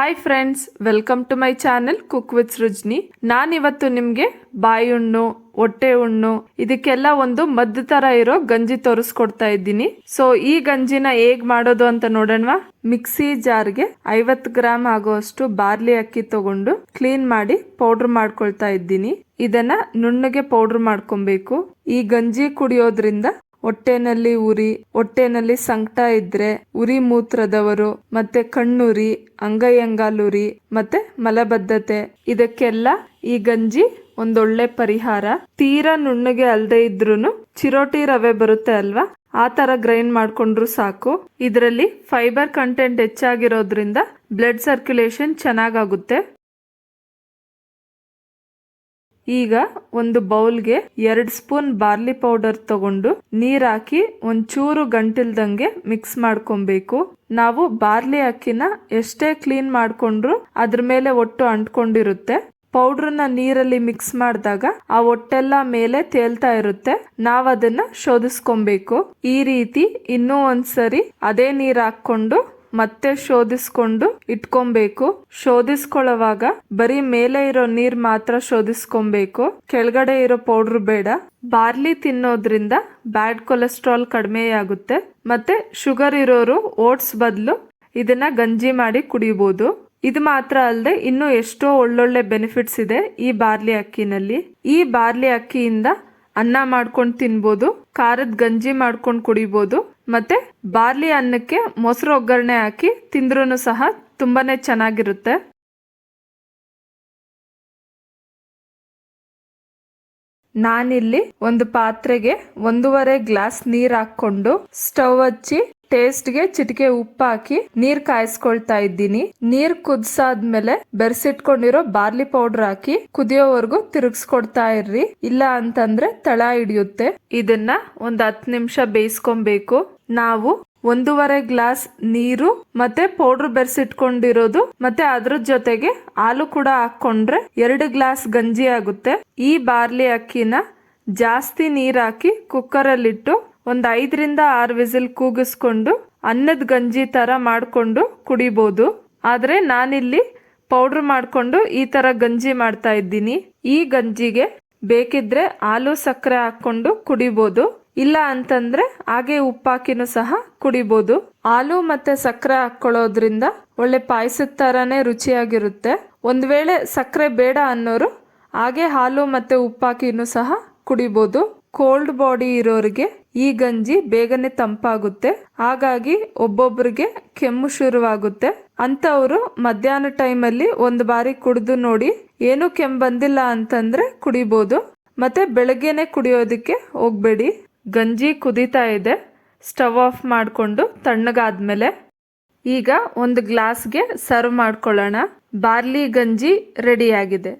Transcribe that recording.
Hi friends, welcome to my channel cook with Srujni. ನಾನಿವತ್ತು ನಿಮ್ಗೆ ಬಾಯಿ ಹುಣ್ಣು, ಹೊಟ್ಟೆ ಹುಣ್ಣು ಇದಕ್ಕೆಲ್ಲ ಒಂದು ಮದ್ದು ತರ ಇರೋ ಗಂಜಿ ತೋರಿಸ್ಕೊಡ್ತಾ ಇದ್ದೀನಿ. ಸೊ ಈ ಗಂಜಿನ ಹೇಗ್ ಮಾಡೋದು ಅಂತ ನೋಡೋಣವಾ. ಮಿಕ್ಸಿ ಜಾರ್ಗೆ 50 ಗ್ರಾಮ್ ಆಗುವಷ್ಟು ಬಾರ್ಲಿ ಅಕ್ಕಿ ತಗೊಂಡು ಕ್ಲೀನ್ ಮಾಡಿ ಪೌಡರ್ ಮಾಡ್ಕೊಳ್ತಾ ಇದ್ದೀನಿ. ಇದನ್ನ ನುಣ್ಣಗೆ ಪೌಡರ್ ಮಾಡ್ಕೊಬೇಕು. ಈ ಗಂಜಿ ಕುಡಿಯೋದ್ರಿಂದ ಹೊಟ್ಟೆನಲ್ಲಿ ಉರಿ, ಹೊಟ್ಟೆನಲ್ಲಿ ಸಂಕಟ ಇದ್ರೆ, ಉರಿ ಮೂತ್ರದವರು, ಮತ್ತೆ ಕಣ್ಣುರಿ, ಅಂಗೈಯಂಗಾಲುರಿ, ಮತ್ತೆ ಮಲಬದ್ಧತೆ ಇದಕ್ಕೆಲ್ಲ ಈ ಗಂಜಿ ಒಂದೊಳ್ಳೆ ಪರಿಹಾರ. ತೀರಾ ನುಣ್ಣಗೆ ಅಲ್ದೇ ಇದ್ರೂನು ಚಿರೋಟಿ ರವೆ ಬರುತ್ತೆ ಅಲ್ವಾ, ಆ ತರ ಗ್ರೈಂಡ್ ಮಾಡ್ಕೊಂಡ್ರು ಸಾಕು. ಇದರಲ್ಲಿ ಫೈಬರ್ ಕಂಟೆಂಟ್ ಹೆಚ್ಚಾಗಿರೋದ್ರಿಂದ ಬ್ಲಡ್ ಸರ್ಕ್ಯುಲೇಷನ್ ಚೆನ್ನಾಗಾಗುತ್ತೆ. ಈಗ ಒಂದು ಬೌಲ್ಗೆ 2 ಸ್ಪೂನ್ ಬಾರ್ಲಿ ಪೌಡರ್ ತಗೊಂಡು ನೀರ್ ಹಾಕಿ ಒಂಚೂರು ಗಂಟಿಲ್ದಂಗೆ ಮಿಕ್ಸ್ ಮಾಡ್ಕೊಬೇಕು. ನಾವು ಬಾರ್ಲಿ ಅಕ್ಕಿನ ಎಷ್ಟೇ ಕ್ಲೀನ್ ಮಾಡ್ಕೊಂಡ್ರು ಅದ್ರ ಮೇಲೆ ಒಟ್ಟು ಅಂಟ್ಕೊಂಡಿರುತ್ತೆ. ಪೌಡ್ರನ್ನ ನೀರಲ್ಲಿ ಮಿಕ್ಸ್ ಮಾಡಿದಾಗ ಆ ಒಟ್ಟೆಲ್ಲ ಮೇಲೆ ತೇಲ್ತಾ ಇರುತ್ತೆ. ನಾವ್ ಅದನ್ನ ಶೋಧಿಸ್ಕೊಬೇಕು. ಈ ರೀತಿ ಇನ್ನೂ ಒಂದ್ಸರಿ ಅದೇ ನೀರ್ ಹಾಕೊಂಡು ಮತ್ತೆ ಶೋಧಿಸ್ಕೊಂಡು ಇಟ್ಕೊಬೇಕು. ಶೋಧಿಸ್ಕೊಳ್ಳುವಾಗ ಬರೀ ಮೇಲೆ ಇರೋ ನೀರ್ ಮಾತ್ರ ಶೋಧಿಸ್ಕೊಬೇಕು, ಕೆಳಗಡೆ ಇರೋ ಪೌಡ್ರ್ ಬೇಡ. ಬಾರ್ಲಿ ತಿನ್ನೋದ್ರಿಂದ ಬ್ಯಾಡ್ ಕೊಲೆಸ್ಟ್ರಾಲ್ ಕಡಿಮೆಯಾಗುತ್ತೆ. ಮತ್ತೆ ಶುಗರ್ ಇರೋರು ಓಟ್ಸ್ ಬದಲು ಇದನ್ನ ಗಂಜಿ ಮಾಡಿ ಕುಡಿಬಹುದು. ಇದು ಮಾತ್ರ ಅಲ್ಲದೆ ಇನ್ನೂ ಎಷ್ಟೋ ಒಳ್ಳೊಳ್ಳೆ ಬೆನಿಫಿಟ್ಸ್ ಇದೆ ಈ ಬಾರ್ಲಿ ಅಕ್ಕಿನಲ್ಲಿ. ಈ ಬಾರ್ಲಿ ಅಕ್ಕಿಯಿಂದ ಅನ್ನ ಮಾಡ್ಕೊಂಡು ತಿನ್ಬೋದು, ಖಾರದ ಗಂಜಿ ಮಾಡ್ಕೊಂಡು ಕುಡಿಬೋದು, ಮತ್ತೆ ಬಾರ್ಲಿ ಅನ್ನಕ್ಕೆ ಮೊಸರು ಒಗ್ಗರಣೆ ಹಾಕಿ ತಿಂದ್ರೂ ಸಹ ತುಂಬಾನೇ ಚೆನ್ನಾಗಿರುತ್ತೆ. ನಾನಿಲ್ಲಿ ಒಂದು ಪಾತ್ರೆಗೆ 1.5 ಗ್ಲಾಸ್ ನೀರ್ ಹಾಕೊಂಡು ಸ್ಟವ್ ಹಚ್ಚಿ ಟೇಸ್ಟ್ಗೆ ಚಿಟಿಕೆ ಉಪ್ಪು ಹಾಕಿ ನೀರ್ ಕಾಯಿಸ್ಕೊಳ್ತಾ ಇದ್ದೀನಿ. ನೀರ್ ಕುದ್ಸಾದ್ಮೇಲೆ ಬೆರೆಸಿಟ್ಕೊಂಡಿರೋ ಬಾರ್ಲಿ ಪೌಡರ್ ಹಾಕಿ ಕುದಿಯೋವರೆಗೂ ತಿರುಗಿಸ್ಕೊಡ್ತಾ ಇರ್ರಿ, ಇಲ್ಲ ಅಂತಂದ್ರೆ ತಳ ಹಿಡಿಯುತ್ತೆ. ಇದನ್ನ ಒಂದ್ 10 ನಿಮಿಷ ಬೇಯಿಸ್ಕೊಬೇಕು. ನಾವು 1.5 ಗ್ಲಾಸ್ ನೀರು ಮತ್ತೆ ಪೌಡರ್ ಬೆರೆಸಿಟ್ಕೊಂಡಿರೋದು ಮತ್ತೆ ಅದ್ರ ಜೊತೆಗೆ ಹಾಲು ಕೂಡ ಹಾಕೊಂಡ್ರೆ 2 ಗ್ಲಾಸ್ ಗಂಜಿ ಆಗುತ್ತೆ. ಈ ಬಾರ್ಲಿ ಅಕ್ಕಿನ ಜಾಸ್ತಿ ನೀರ್ ಹಾಕಿ ಕುಕ್ಕರಲ್ಲಿಟ್ಟು ಒಂದ್ 5 ರಿಂದ 6 ವಿಸಿಲ್ ಕೂಗಿಸ್ಕೊಂಡು ಅನ್ನದ ಗಂಜಿ ತರ ಮಾಡ್ಕೊಂಡು ಕುಡಿಬಹುದು. ಆದ್ರೆ ನಾನಿಲ್ಲಿ ಪೌಡರ್ ಮಾಡ್ಕೊಂಡು ಈ ತರ ಗಂಜಿ ಮಾಡ್ತಾ ಇದ್ದೀನಿ. ಈ ಗಂಜಿಗೆ ಬೇಕಿದ್ರೆ ಹಾಲು ಸಕ್ಕರೆ ಹಾಕೊಂಡು ಕುಡಿಬಹುದು, ಇಲ್ಲ ಅಂತಂದ್ರೆ ಹಾಗೆ ಉಪ್ಪಾಕಿನೂ ಸಹ ಕುಡಿಬಹುದು. ಹಾಲು ಮತ್ತೆ ಸಕ್ಕರೆ ಹಾಕೊಳ್ಳೋದ್ರಿಂದ ಒಳ್ಳೆ ಪಾಯಸದ ತರಾನೇ ರುಚಿಯಾಗಿರುತ್ತೆ. ಒಂದ್ ವೇಳೆ ಸಕ್ಕರೆ ಬೇಡ ಅನ್ನೋರು ಹಾಗೆ ಹಾಲು ಮತ್ತೆ ಉಪ್ಪಾಕಿನೂ ಸಹ ಕುಡಿಬಹುದು. ಕೋಲ್ಡ್ ಬಾಡಿ ಇರೋರಿಗೆ ಈ ಗಂಜಿ ಬೇಗನೆ ತಂಪಾಗುತ್ತೆ, ಹಾಗಾಗಿ ಒಬ್ಬೊಬ್ರಿಗೆ ಕೆಮ್ಮು ಶುರುವಾಗುತ್ತೆ. ಅಂತವ್ರು ಮಧ್ಯಾಹ್ನ ಟೈಮಲ್ಲಿ ಒಂದು ಬಾರಿ ಕುಡಿದು ನೋಡಿ, ಏನು ಕೆಮ್ಮು ಬಂದಿಲ್ಲ ಅಂತಂದ್ರೆ ಕುಡಿಬಹುದು. ಮತ್ತೆ ಬೆಳಗ್ಗೆನೆ ಕುಡಿಯೋದಕ್ಕೆ ಹೋಗ್ಬೇಡಿ. ಗಂಜಿ ಕುದೀತಾ ಇದೆ, ಸ್ಟವ್ ಆಫ್ ಮಾಡ್ಕೊಂಡು ತಣ್ಣಗಾದ್ಮೇಲೆ ಈಗ ಒಂದು ಗ್ಲಾಸ್ಗೆ ಸರ್ವ್ ಮಾಡ್ಕೊಳ್ಳೋಣ. ಬಾರ್ಲಿ ಗಂಜಿ ರೆಡಿ ಆಗಿದೆ.